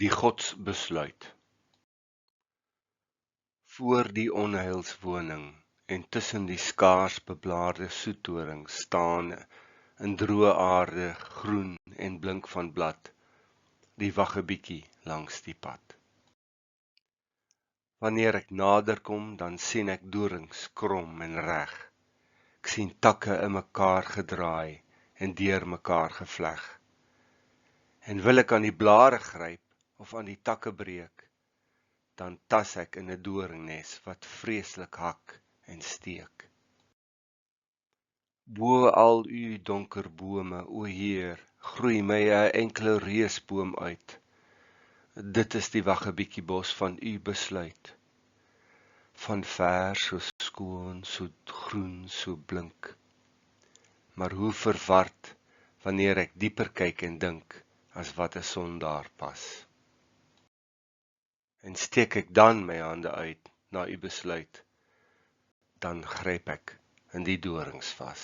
Die godsbesluit. Voor die onheilswoning en tussen die skaars beblaarde soetdoring staan in droë aarde, groen en blink van blad, die wag 'n bietjie langs die pad. Wanneer ek nader kom, dan sien ek dorings krom en reg. Ek sien takke in mekaar gedraai en deur mekaar gevleg. En wil ek aan die blare gryp of aan die takke breek, dan tas ek in 'n doringnes wat vreeslik hak en steek. Bo al u donker bome, o Heer, groei my 'n enkele reusboom uit. Dit is die wag 'n bietjie bos van u besluit. Van ver so skoon, so groen, so blink. Maar hoe verward wanneer ek dieper kyk en dink as wat 'n son daar pas. En steek ek dan my hande uit na u besluit, dan gryp ek in die dorings vas.